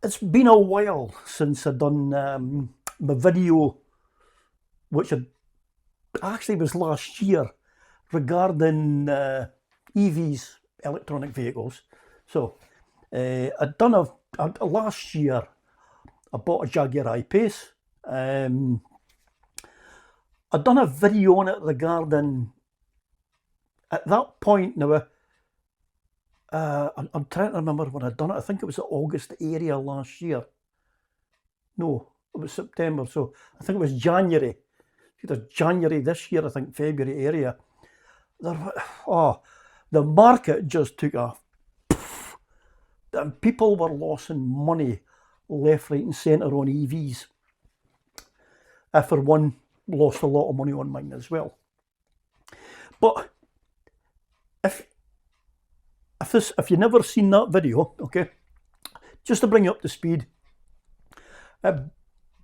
It's been a while since I've done my video, which actually was last year, regarding EVs, electronic vehicles. So I'd done last year. I bought a Jaguar I-pace. I'd done a video on it regarding, at that point now. I'm trying to remember when I'd done it. I think it was the August area last year. No, it was September. So I think it was January. Either January this year, I think February area. The market just took a poof, and people were losing money left, right, and centre on EVs. I, for one, lost a lot of money on mine as well. But if you've never seen that video, okay, just to bring you up to speed, I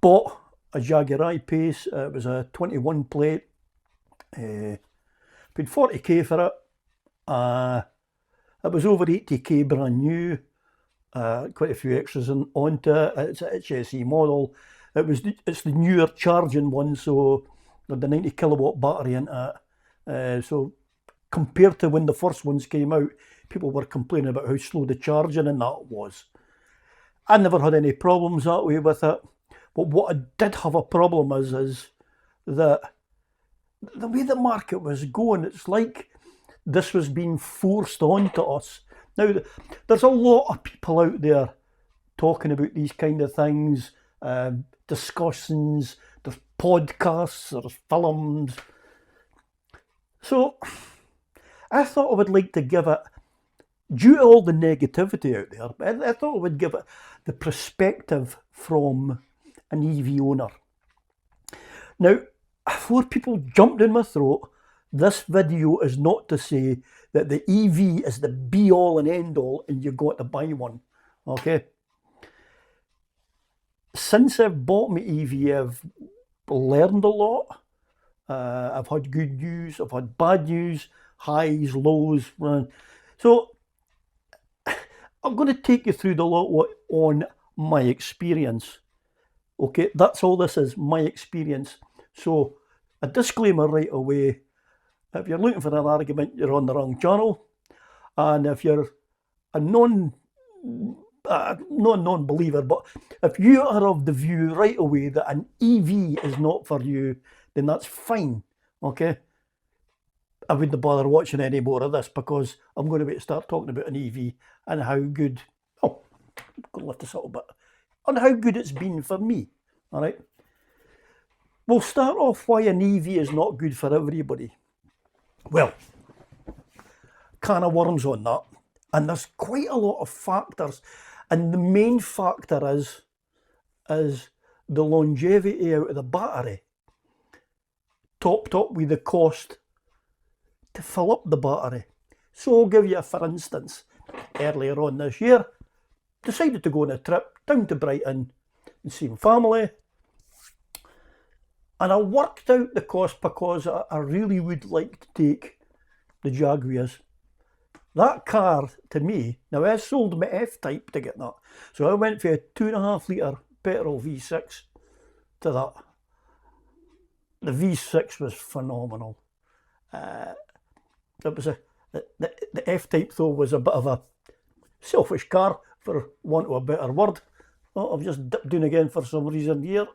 bought a Jaguar I-pace. It was a 21 plate. Paid 40k for it. It was over 80k brand new. Quite a few extras onto it. It's an HSE model. It's the newer charging one, so the 90 kilowatt battery into it. So compared to when the first ones came out, people were complaining about how slow the charging and that was. I never had any problems that way with it. But what I did have a problem is that the way the market was going, it's like this was being forced onto us. Now, there's a lot of people out there talking about these kind of things, discussions, there's podcasts, there's films. So I thought I would like to give it, due to all the negativity out there, I thought I would give it the perspective from an EV owner. Now, before people jump down my throat, this video is not to say that the EV is the be all and end all and you've got to buy one, okay? Since I've bought my EV, I've learned a lot. I've had good news, I've had bad news, highs, lows. So I'm going to take you through the lot on my experience. Okay, that's all this is, my experience. So a disclaimer right away: if you're looking for an argument, you're on the wrong channel. And if you're a not a non-believer, but if you are of the view right away that an EV is not for you, then that's fine, okay? I wouldn't bother watching any more of this because I'm going to start talking about an EV and how good, I'm going to lift this a little bit, on how good it's been for me, all right? We'll start off why an EV is not good for everybody. Well, can of worms on that, and there's quite a lot of factors, and the main factor is the longevity out of the battery, topped up with the cost to fill up the battery. So I'll give you a for instance. Earlier on this year, decided to go on a trip down to Brighton and see family, and I worked out the cost because I really would like to take the Jaguars. That car, to me, now I sold my F-Type to get that, so I went for a 2.5 litre petrol V6 to that. The V6 was phenomenal. It was the F-Type though was a bit of a selfish car, for want of a better word. Oh, I've just dipped down again for some reason here.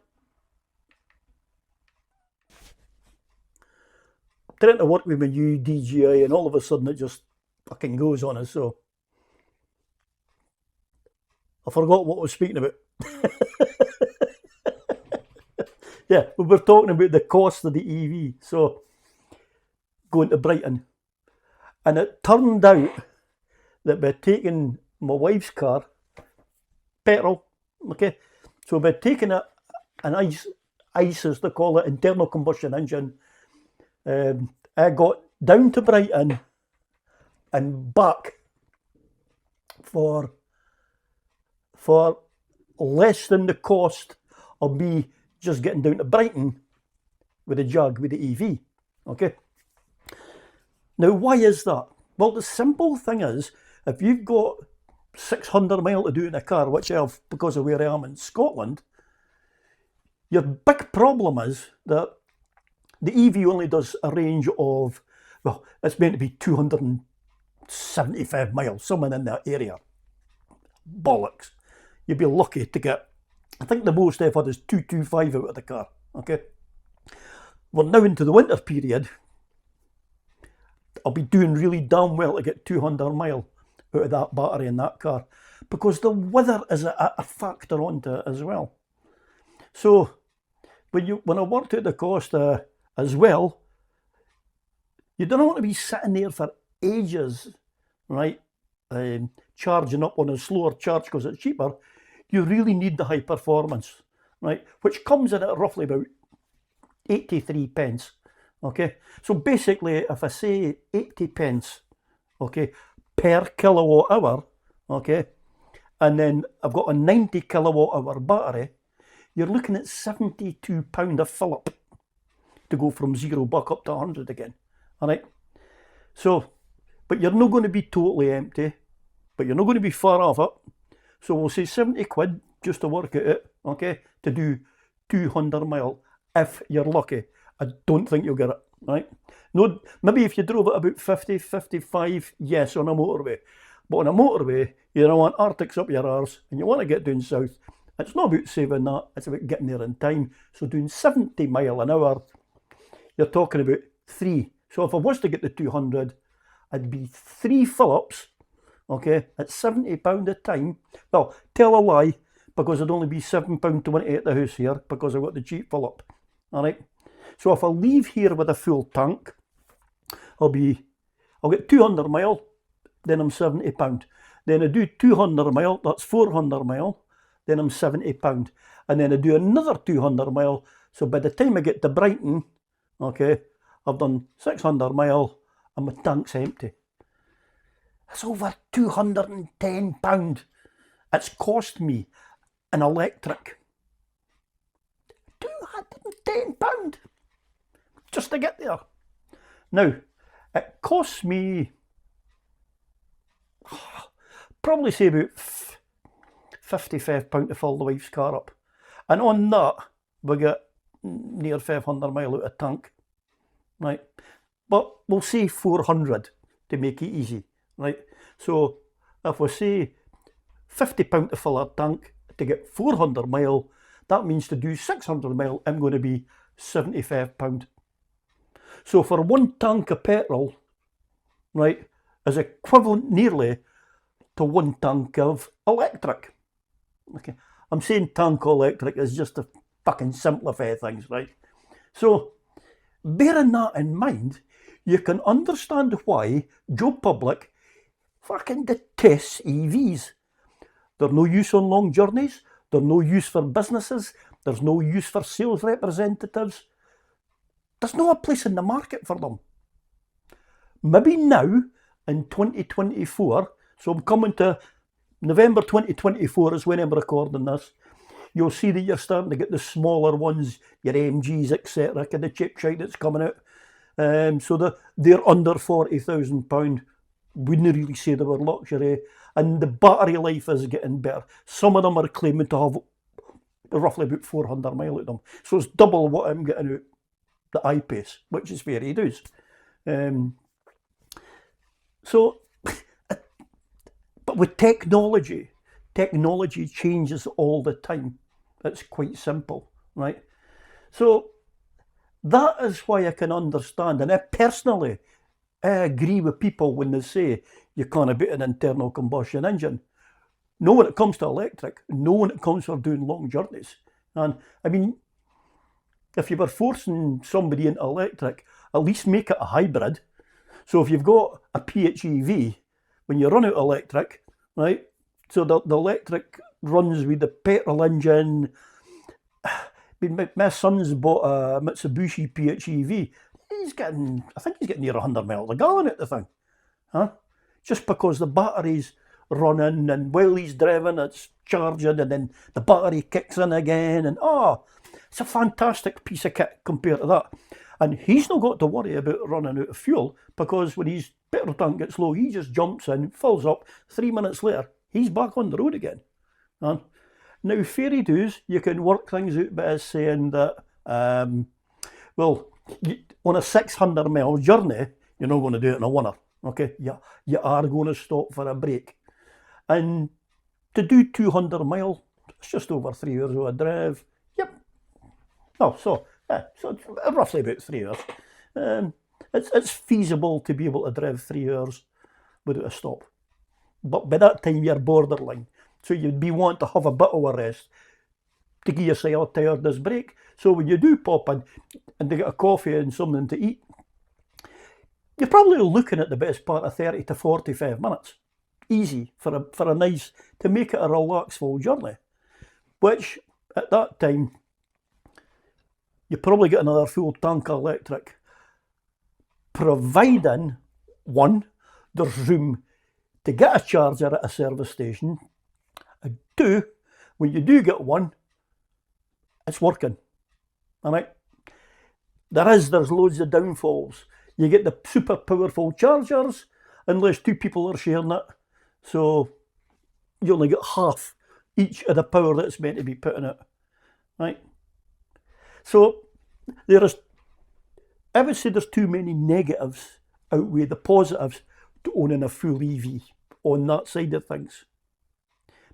Trying to work with my new DJI and all of a sudden it just fucking goes on us, so I forgot what I was speaking about. Yeah, we were talking about the cost of the EV, so going to Brighton. And it turned out that by taking my wife's car, petrol, okay, so by taking an ICE as they call it, internal combustion engine, I got down to Brighton and back for less than the cost of me just getting down to Brighton with the EV, okay? Now, why is that? Well, the simple thing is, if you've got 600 mile to do in a car, which I have because of where I am in Scotland, your big problem is that the EV only does a range of, well, it's meant to be 275 miles, somewhere in that area. Bollocks. You'd be lucky to get, I think the most I've had is 225 out of the car. Okay. We're now into the winter period. I'll be doing really damn well to get 200 mile out of that battery in that car, because the weather is a factor onto it as well. So when I worked out the cost as well, you don't want to be sitting there for ages, right? Charging up on a slower charge because it's cheaper. You really need the high performance, right? Which comes in at roughly about 83 pence. Okay, so basically, if I say 80 pence, okay, per kilowatt hour, okay, and then I've got a 90 kilowatt hour battery, you're looking at £72 a fill up to go from zero back up to 100 again. All right, so, but you're not going to be totally empty, but you're not going to be far off it. So we'll say 70 quid just to work it out, okay, to do 200 mile if you're lucky. I don't think you'll get it, right? No, maybe if you drove at about 50, 55, yes, on a motorway. But on a motorway, you don't want Arctics up your arse and you want to get down south. It's not about saving that, it's about getting there in time. So doing 70 mile an hour, you're talking about 3. So if I was to get the 200, I'd be 3 fill-ups, okay, at £70 a time. Well, tell a lie, because it'd only be £7.20 at the house here, because I've got the cheap fill-up, all right? So if I leave here with a full tank, I'll get 200 mile, then I'm £70. Then I do 200 mile, that's 400 mile, then I'm £70. And then I do another 200 mile, so by the time I get to Brighton, okay, I've done 600 mile and my tank's empty. That's over £210 it's cost me an electric. £210 just to get there. Now, it costs me probably say about £55 to fill the wife's car up. And on that, we get near 500 mile out of tank, right? But we'll say 400 to make it easy, right? So if we say £50 to fill our tank to get 400 mile, that means to do 600 mile, I'm going to be £75. So for one tank of petrol, right, is equivalent nearly to one tank of electric. Okay, I'm saying tank electric is just to fucking simplify things, right? So bearing that in mind, you can understand why Joe Public fucking detests EVs. They're no use on long journeys, they're no use for businesses, there's no use for sales representatives. There's no a place in the market for them. Maybe now, in 2024, so I'm coming to November 2024 is when I'm recording this, you'll see that you're starting to get the smaller ones, your MGs, etc., kind of cheap shite that's coming out. So they're under £40,000. Wouldn't really say they were luxury. And the battery life is getting better. Some of them are claiming to have roughly about 400 mile out of them. So it's double what I'm getting out the I-pace, which is very dues. But with technology changes all the time. It's quite simple, right? So that is why I can understand, and I personally agree with people when they say you can't beat an internal combustion engine. No, when it comes to electric, no, when it comes for doing long journeys. And I mean, if you were forcing somebody into electric, at least make it a hybrid. So if you've got a PHEV, when you run out of electric, right, so the electric runs with the petrol engine. I mean, my son's bought a Mitsubishi PHEV. I think he's getting near 100 miles a gallon at the thing. Huh? Just because the battery's running, and while he's driving, it's charging, and then the battery kicks in again, and it's a fantastic piece of kit compared to that. And he's not got to worry about running out of fuel, because when his petrol tank gets low, he just jumps in, fills up, 3 minutes later, he's back on the road again. Now, fairy doos, you can work things out by saying that, well, on a 600-mile journey, you're not going to do it in a winner, okay? You are going to stop for a break. And to do 200 mile, it's just over 3 hours of a drive. Yep. Oh, so roughly about 3 hours. It's feasible to be able to drive 3 hours without a stop. But by that time, you're borderline. So you'd be wanting to have a bit of a rest to give yourself a tiredness break. So when you do pop in and to get a coffee and something to eat, you're probably looking at the best part of 30 to 45 minutes. Easy for a nice, to make it a relaxful journey. Which, at that time, you probably get another full tank of electric. Providing, one, there's room to get a charger at a service station. And two, when you do get one, it's working. All right? There's loads of downfalls. You get the super powerful chargers, unless two people are sharing it. So you only get half each of the power that's meant to be put in it. Right? So I would say there's too many negatives outweigh the positives to owning a full EV on that side of things.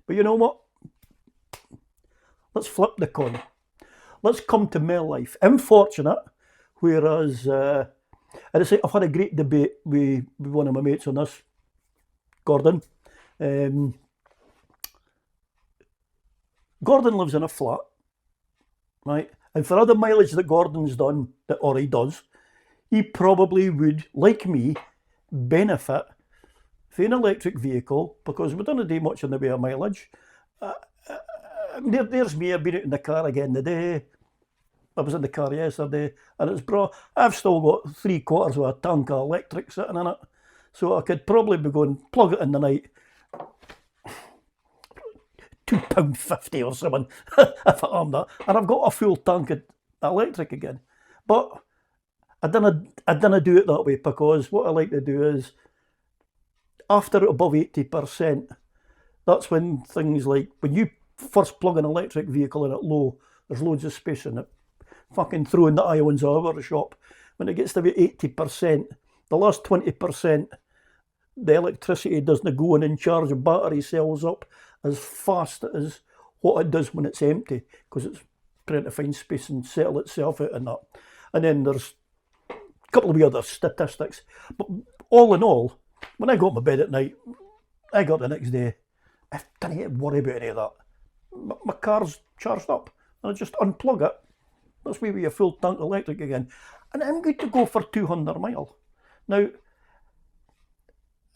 But you know what? Let's flip the coin. Let's come to my life. I'm fortunate, whereas, and I say I've had a great debate with one of my mates on this, Gordon. Gordon lives in a flat, right? And for all the mileage that Gordon's done, or he does, he probably would, like me, benefit from an electric vehicle because we don't do much in the way of mileage. There's me, I've been out in the car again today. I was in the car yesterday and it's I've still got 3/4 of a tank of electric sitting in it. So I could probably be going, plug it in the night, £2.50 or something, if I am that. And I've got a full tank of electric again. But I didn't do it that way because what I like to do is, after above 80%, that's when things like, when you first plug an electric vehicle in at low, there's loads of space in it. Fucking throwing the ions all over the shop. When it gets to about 80%, the last 20%, the electricity doesn't go in and charge the battery cells up as fast as what it does when it's empty, because it's trying to find space and settle itself out and that. And then there's a couple of other statistics. But all in all, when I go to my bed at night, I got the next day, I don't need to worry about any of that. My car's charged up, and I just unplug it. That's maybe a full tank electric again. And I'm good to go for 200 mile. Now,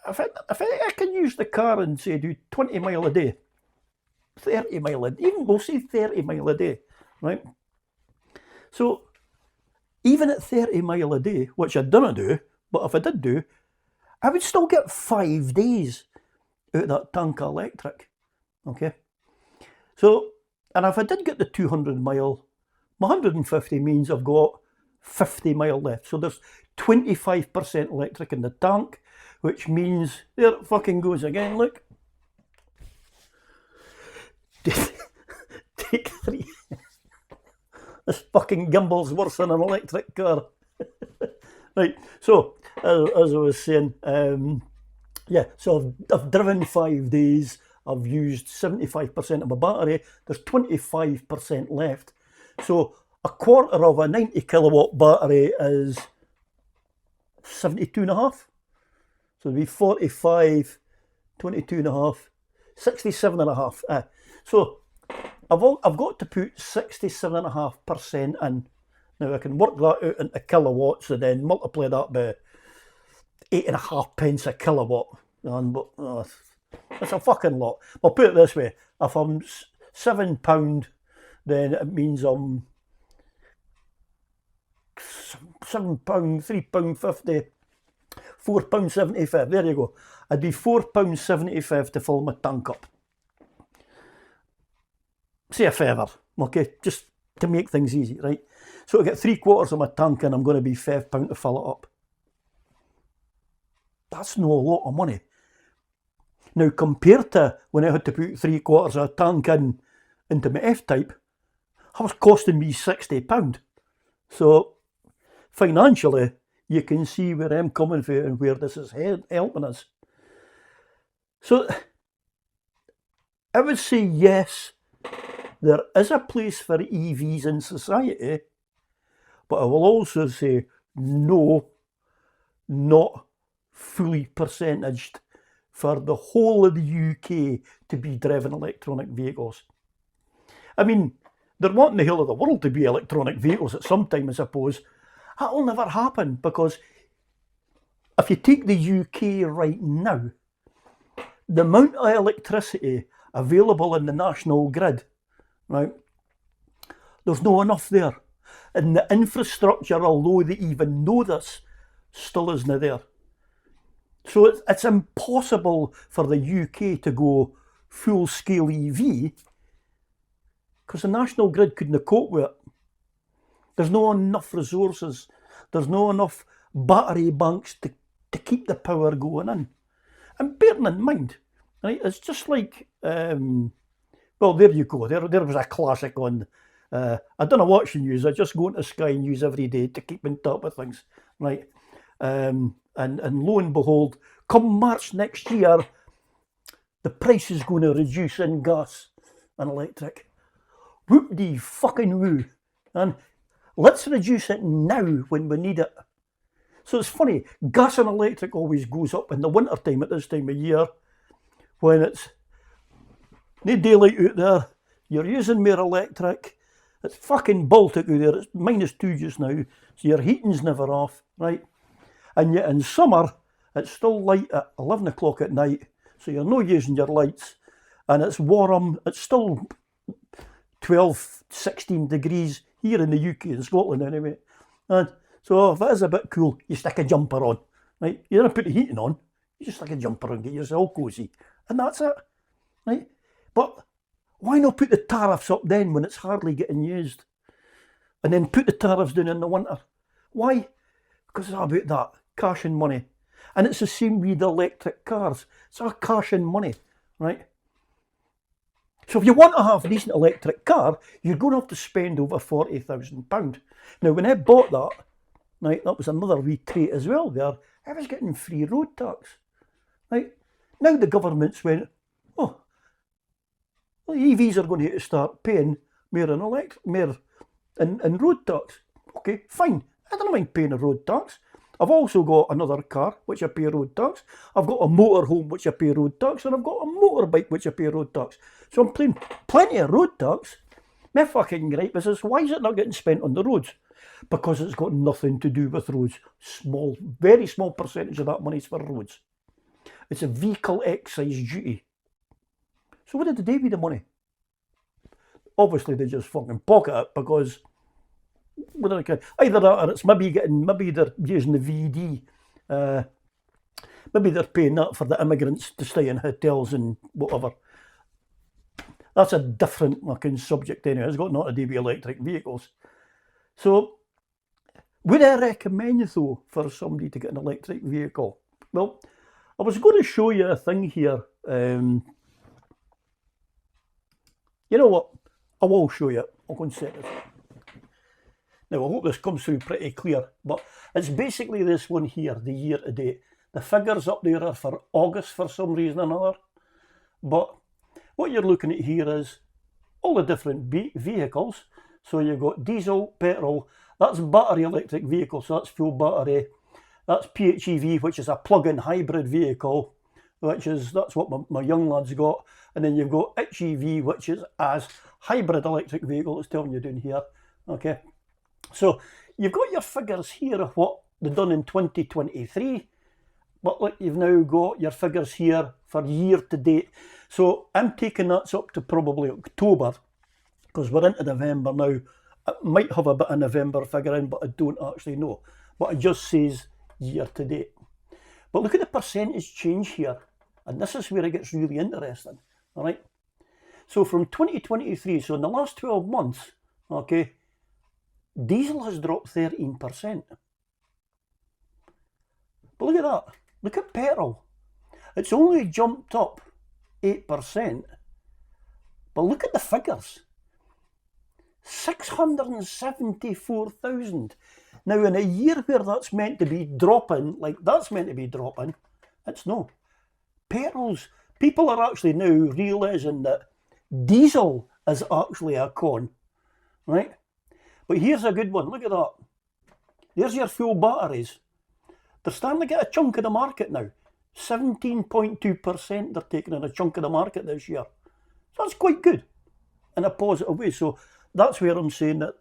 if I can use the car and say do 20 mile a day, 30 mile a day, even we'll say 30 mile a day, right? So even at 30 mile a day, which I didn't do, but if I did do, I would still get 5 days out of that tank of electric, okay? So, and if I did get the 200 mile, my 150 means I've got 50 mile left. So there's 25% electric in the tank, which means, there it fucking goes again, look. Take 3. This fucking gimbal's worse than an electric car. Right, so, as I was saying, yeah, so I've driven 5 days, I've used 75% of my battery, there's 25% left. So a quarter of a 90 kilowatt battery is 72.5. So it'd be 45, 22.5, 67.5. So I've got to put 67.5% in. Now I can work that out into kilowatts and then multiply that by 8.5 pence a kilowatt. But that's a fucking lot. I'll put it this way: if I'm £7, then it means I'm £7, £3.50, £4.75. There you go. I'd be £4.75 to fill my tank up. Say a favour, okay, just to make things easy, right? So I get 3/4 of my tank and I'm going to be £5 to fill it up. That's no a lot of money. Now, compared to when I had to put 3/4 of a tank into my F-Type, that was costing me £60. So financially, you can see where I'm coming from and where this is helping us. So I would say yes, there is a place for EVs in society, but I will also say no, not fully percentaged for the whole of the UK to be driven electronic vehicles. I mean, they're wanting the whole of the world to be electronic vehicles at some time, I suppose. That'll never happen, because if you take the UK right now, the amount of electricity available in the national grid, right, there's no enough there. And the infrastructure, although they even know this, still isn't there. So it's impossible for the UK to go full-scale EV, because the national grid couldn't cope with it. There's no enough resources. There's no enough battery banks to keep the power going in. And bearing in mind, right, it's just like, well, there you go. There was a classic on. I don't know what you use. I just go into Sky News every day to keep on top of things, right? And lo and behold, come March next year, the price is going to reduce in gas and electric. Whoop-dee fucking woo. And let's reduce it now when we need it. So it's funny, gas and electric always goes up in the winter time at this time of year, when it's no daylight out there, you're using more electric, it's fucking Baltic out there, it's -2 just now, so your heating's never off, right? And yet in summer, it's still light at 11 o'clock at night, so you're not using your lights, and it's warm, it's still 12, 16 degrees here in the UK, in Scotland anyway. And so if it is a bit cool, you stick a jumper on, right? You don't put the heating on, you just stick a jumper on, get yourself cosy, and that's it, right? But why not put the tariffs up then when it's hardly getting used? And then put the tariffs down in the winter? Why? Because it's all about that, cash and money. And it's the same with electric cars. It's all cash and money, right? So if you want to have a decent electric car, you're going to have to spend over £40,000. Now, when I bought that, right, that was another wee trait as well there, I was getting free road tax, right? Now the government's went, oh, well, EVs are going to have to start paying more in road tax. Okay, fine. I don't mind paying a road tax. I've also got another car, which I pay road tax. I've got a motorhome, which I pay road tax. And I've got a motorbike, which I pay road tax. So I'm paying plenty of road tax. My fucking gripe is, why is it not getting spent on the roads? Because it's got nothing to do with roads. Small, very small percentage of that money is for roads. It's a vehicle excise duty. So what did they do with the money? Obviously, they just fucking pocket it, because either that, or it's maybe they're using the VD. Maybe they're paying that for the immigrants to stay in hotels and whatever. That's a different fucking subject anyway. It's got nothing to do with electric vehicles. So, would I recommend, though, for somebody to get an electric vehicle? Well, I was going to show you a thing here. You know what? I will show you. I'll go and set this. Now, I hope this comes through pretty clear, but it's basically this one here, the year to date. The figures up there are for August for some reason or another, but what you're looking at here is all the different vehicles. So you've got diesel, petrol, that's battery electric vehicle, so that's full battery. That's PHEV, which is a plug-in hybrid vehicle, that's what my young lads got. And then you've got HEV, which is as hybrid electric vehicle, it's telling you down here. Okay, so you've got your figures here of what they've done in 2023, but look, you've now got your figures here for year to date. So I'm taking that up to probably October, because we're into November now. I might have a bit of November figure in, but I don't actually know. But it just says year to date. But look at the percentage change here, and this is where it gets really interesting. All right. So from 2023, so in the last 12 months, okay, diesel has dropped 13%. But look at that. Look at petrol. It's only jumped up 8%. But look at the figures. 674,000. Now, in a year where that's meant to be dropping, it's no. Petrols, people are actually now realising that diesel is actually a con, right? But here's a good one, look at that. There's your fuel batteries. They're starting to get a chunk of the market now. 17.2% they're taking in a chunk of the market this year. So that's quite good in a positive way. So that's where I'm saying that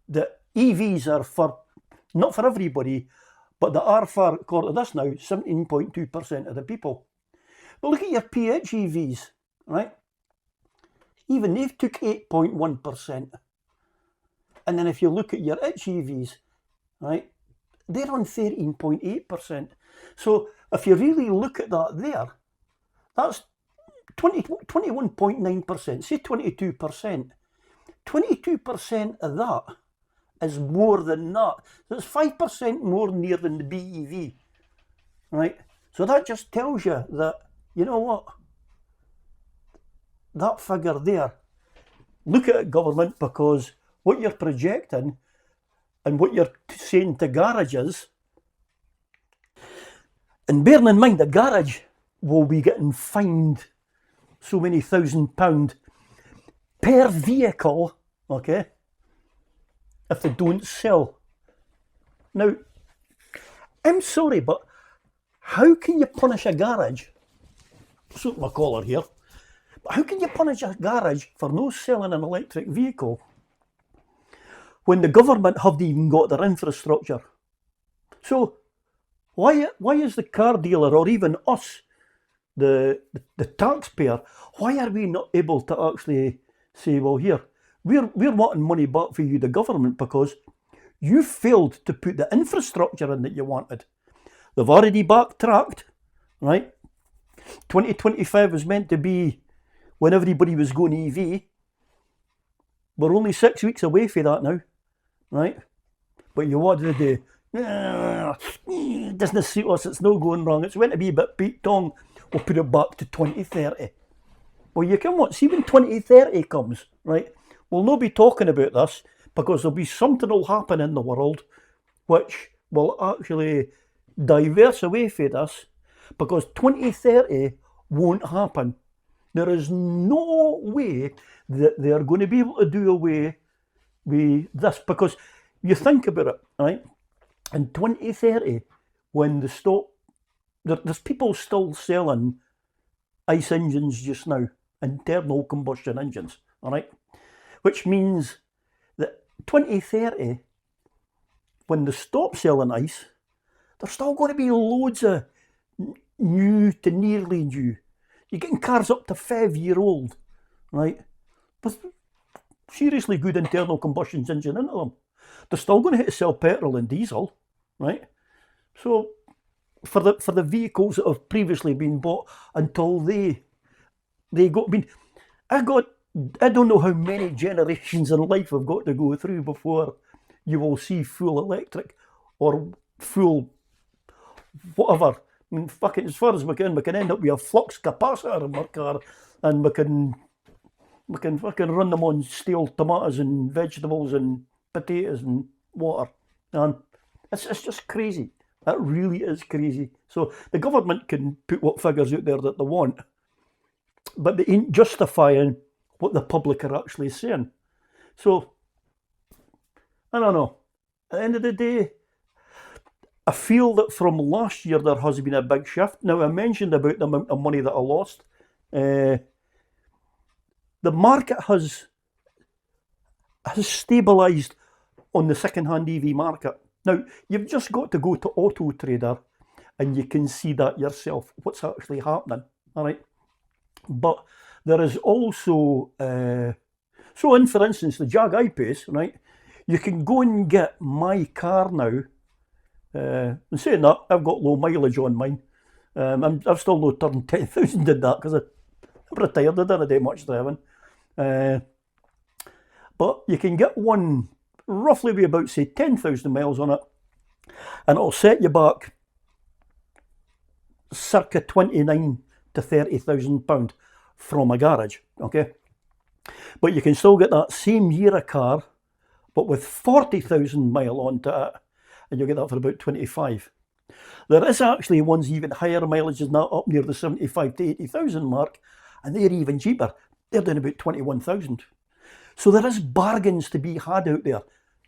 the EVs are for, not for everybody, but they are for, according to this now, 17.2% of the people. But look at your PHEVs, right? Even they've took 8.1%. And then if you look at your HEVs, right, they're on 13.8%. So if you really look at that there, that's 21.9%, say 22%. 22% of that is more than that. So it's 5% more near than the BEV, right? So that just tells you that, you know what, that figure there, look at it, government, because what you're projecting and what you're saying to garages, and bearing in mind the garage will be getting fined so many £1,000 per vehicle, okay, if they don't sell. Now, I'm sorry, but how can you punish a garage? Suit my collar here. But how can you punish a garage for no selling an electric vehicle when the government haven't even got their infrastructure? So why is the car dealer, or even us, the taxpayer, why are we not able to actually say, well, here, we're wanting money back for you, the government, because you failed to put the infrastructure in that you wanted. They've already backtracked, right? 2025 was meant to be when everybody was going EV. We're only 6 weeks away from that now, right? But you what did they do? It doesn't suit us, it's no going wrong. It's meant to be, but Pete Tong will put it back to 2030. Well, you can watch, see when 2030 comes, right? We'll not be talking about this, because there'll be something will happen in the world which will actually diverse away from this, because 2030 won't happen. There is no way that they are going to be able to do away with this, because you think about it, right? In 2030, when they stop, there's people still selling ICE engines just now, internal combustion engines, all right? Which means that 2030, when they stop selling ICE, there's still going to be loads of new to nearly new. You're getting cars up to 5-year-old, right? With seriously good internal combustion engine into them. They're still going to have to sell petrol and diesel, right? So for the vehicles that have previously been bought until they got, I don't know how many generations in life I've got to go through before you will see full electric or full whatever. I mean, fucking, as far as we can end up with a flux capacitor in our car, and we can fucking run them on stale tomatoes and vegetables and potatoes and water. And it's just crazy. That really is crazy. So the government can put what figures out there that they want, but they ain't justifying what the public are actually saying. So, I don't know. At the end of the day, I feel that from last year there has been a big shift. Now, I mentioned about the amount of money that I lost. The market has stabilised on the second-hand EV market. Now, you've just got to go to Auto Trader and you can see that yourself, what's actually happening, all right? But there is also, so in, for instance, the Jaguar I-pace, right? You can go and get my car now. And saying that, I've got low mileage on mine. I've still not turned 10,000 in that, because I'm retired, I don't do much driving. But you can get one roughly with about, say, 10,000 miles on it, and it'll set you back circa 29 to £30,000 from a garage, okay? But you can still get that same year of car, but with 40,000 mile onto it, and you'll get that for about 25. There is actually ones even higher mileage than that, up near the 75 to 80,000 mark, and they're even cheaper. They're doing about 21,000. So there is bargains to be had out there,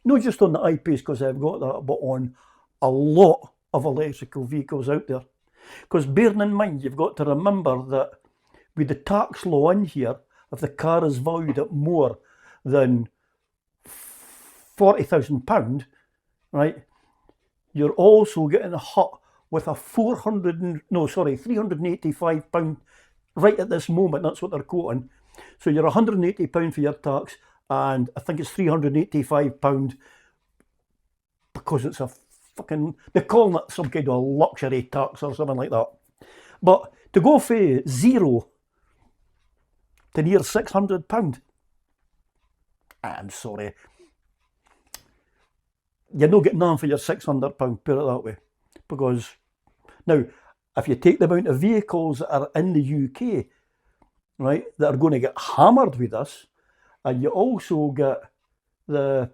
not just on the I-pace because I've got that, but on a lot of electrical vehicles out there. Because bearing in mind, you've got to remember that with the tax law in here, if the car is valued at more than £40,000, right, you're also getting hit with a £385 right at this moment. That's what they're quoting. So you're £180 for your tax, and I think it's £385 because it's a fucking, they're calling it some kind of a luxury tax or something like that. But to go from zero to near £600, I'm sorry, you're not getting none for your £600, put it that way. Because now, if you take the amount of vehicles that are in the UK, right, that are going to get hammered with this, and you also get the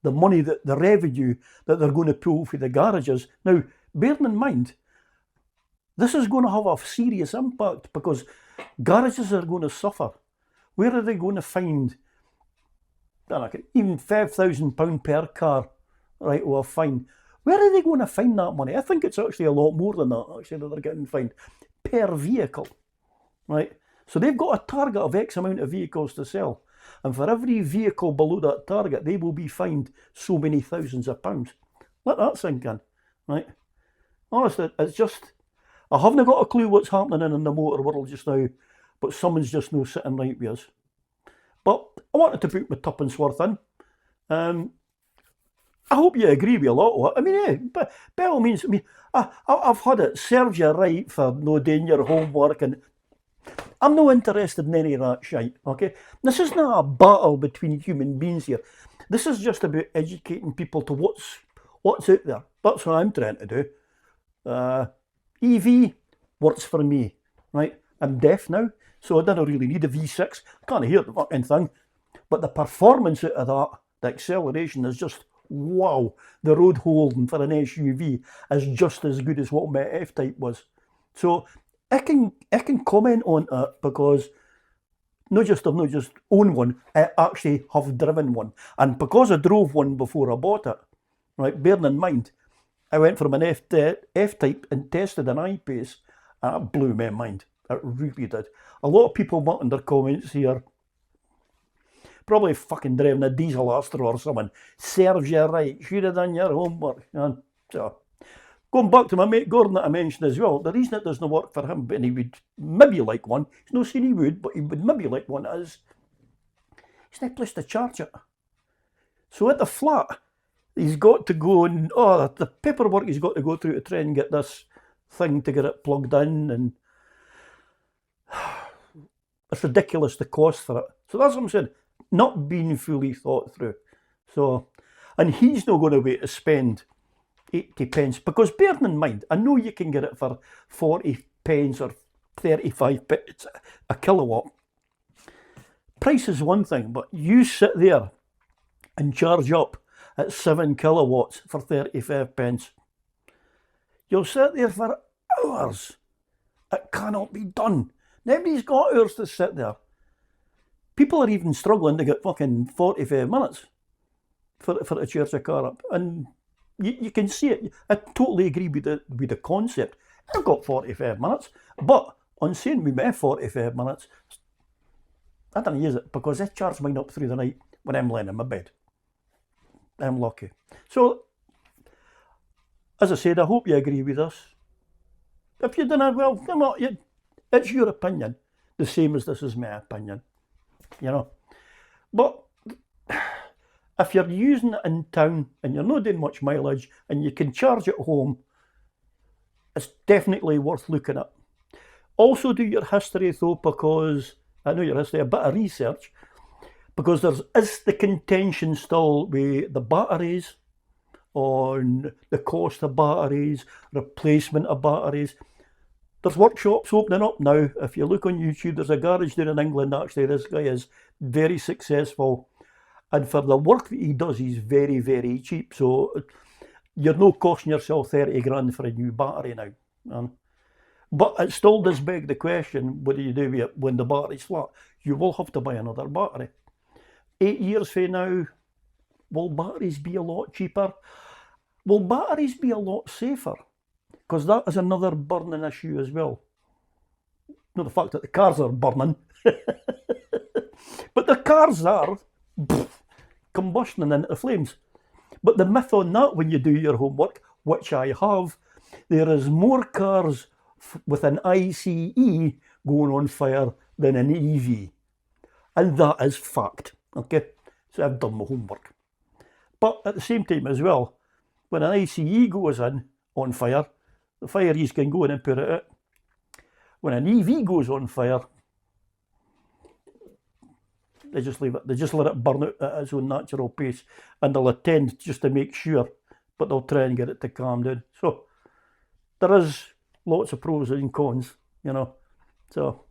money, that the revenue that they're going to pull for the garages. Now, bearing in mind, this is going to have a serious impact because garages are going to suffer. Where are they going to find, I don't know, even £5,000 per car, right, or a fine? Where are they going to find that money? I think it's actually a lot more than that, actually, that they're getting fined per vehicle, right? So they've got a target of X amount of vehicles to sell. And for every vehicle below that target, they will be fined so many thousands of pounds. Let that sink in, right? Honestly, it's just, I haven't got a clue what's happening in the motor world just now, but someone's just no sitting right with us. But I wanted to put my tuppence worth in. I hope you agree with a lot of it. I mean, yeah, but by all means, I mean, I've had it. Serves you right for no doing your homework, and I'm not interested in any of that shite, okay? This is not a battle between human beings here. This is just about educating people to what's out there. That's what I'm trying to do. EV works for me, right? I'm deaf now, so I don't really need a V6. I can't hear the fucking thing. But the performance out of that, the acceleration is just wow. The road holding for an SUV is just as good as what my F-Type was. So I can comment on it because I've not just owned one, I actually have driven one. And because I drove one before I bought it, right, bearing in mind, I went from an F-Type and tested an I-pace, and it blew my mind. It really did. A lot of people want in their comments here, probably fucking driving a diesel Astra or something. Serves you right. Should have done your homework. And so, going back to my mate Gordon that I mentioned as well, the reason it doesn't work for him, and he would maybe like one, he's not saying he would, but he would maybe like one, is he's no place to charge it. So at the flat, he's got to go and, the paperwork he's got to go through to try and get this thing to get it plugged in, and it's ridiculous the cost for it. So that's what I'm saying. Not being fully thought through. So, and he's not going to wait to spend 80 pence, because bearing in mind, I know you can get it for 40 pence or 35 pence a kilowatt. Price is one thing, but you sit there and charge up at 7 kilowatts for 35 pence. You'll sit there for hours. It cannot be done. Nobody's got hours to sit there. People are even struggling to get fucking 45 minutes for to charge a car up. And you can see it. I totally agree with the concept. I've got 45 minutes, but on saying with my 45 minutes, I don't use it because I charge mine up through the night when I'm laying in my bed. I'm lucky. So, as I said, I hope you agree with us. If you don't, well, come on, it's your opinion, the same as this is my opinion. You know, but if you're using it in town and you're not doing much mileage and you can charge at home, it's definitely worth looking at. Also do your history though, because I know your history, a bit of research, because is the contention still with the batteries, on the cost of batteries, replacement of batteries. There's workshops opening up now. If you look on YouTube, there's a garage there in England, actually. This guy is very successful. And for the work that he does, he's very, very cheap. So you're not costing yourself 30 grand for a new battery now. But it still does beg the question, what do you do with it when the battery's flat? You will have to buy another battery. 8 years from now, will batteries be a lot cheaper? Will batteries be a lot safer? Because that is another burning issue as well. Not the fact that the cars are burning, but the cars are combusting into flames. But the myth on that, when you do your homework, which I have, there is more cars with an ICE going on fire than an EV. And that is fact. Okay, so I've done my homework. But at the same time as well, when an ICE goes in on fire, the fireys can go in and put it out. When an EV goes on fire, they just leave it. They just let it burn out at its own natural pace, and they'll attend just to make sure, but they'll try and get it to calm down. So there is lots of pros and cons, you know. So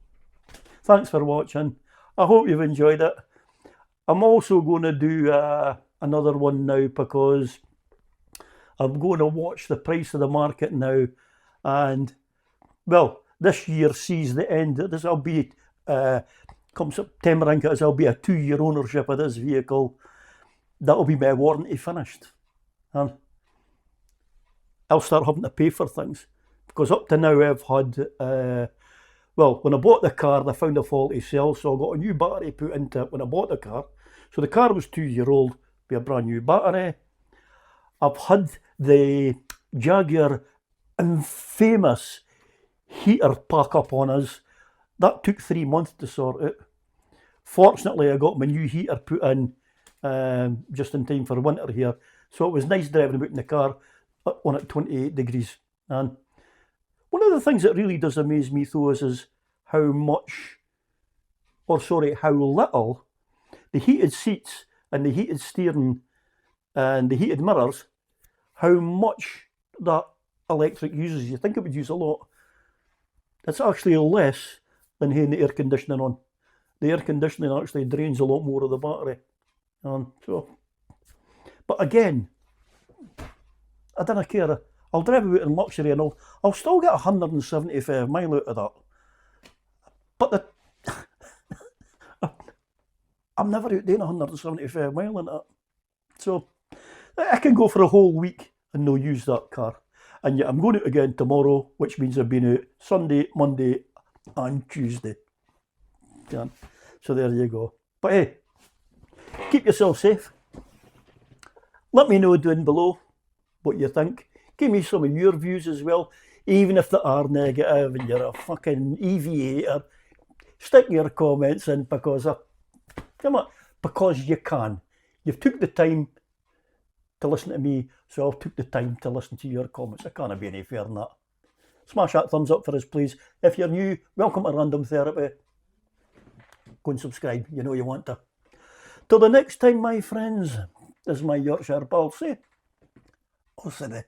thanks for watching. I hope you've enjoyed it. I'm also going to do another one now, because I'm going to watch the price of the market now, and well, this year sees the end. This will be come September, I think it is, will be a 2-year ownership of this vehicle. That'll be my warranty finished, and I'll start having to pay for things, because up to now I've had well, when I bought the car, they found a faulty cell, so I got a new battery put into it when I bought the car. So the car was 2-year-old with a brand new battery. I've had the Jaguar infamous heater pack up on us. That took 3 months to sort out. Fortunately, I got my new heater put in just in time for winter here. So it was nice driving about in the car on at 28 degrees. And one of the things that really does amaze me though is how much, or sorry, how little the heated seats and the heated steering and the heated mirrors, how much that electric uses. You think it would use a lot. It's actually less than having the air conditioning on. The air conditioning actually drains a lot more of the battery. And so, but again, I don't care. I'll drive about in luxury and I'll still get 175 mile out of that. But I'm never out doing 175 mile in that. So I can go for a whole week and no use that car. And yet I'm going out again tomorrow, which means I've been out Sunday, Monday and Tuesday. Yeah. So there you go. But hey, keep yourself safe. Let me know down below what you think. Give me some of your views as well, even if they are negative and you're a fucking EV hater. Stick your comments in, because because you can. You've took the time to listen to me, so I've took the time to listen to your comments. I can't be any fairer than that. Smash that thumbs up for us, please. If you're new, welcome to Random Therapy. Go and subscribe, you know you want to. Till the next time, my friends, as my Yorkshire pal say, I'll say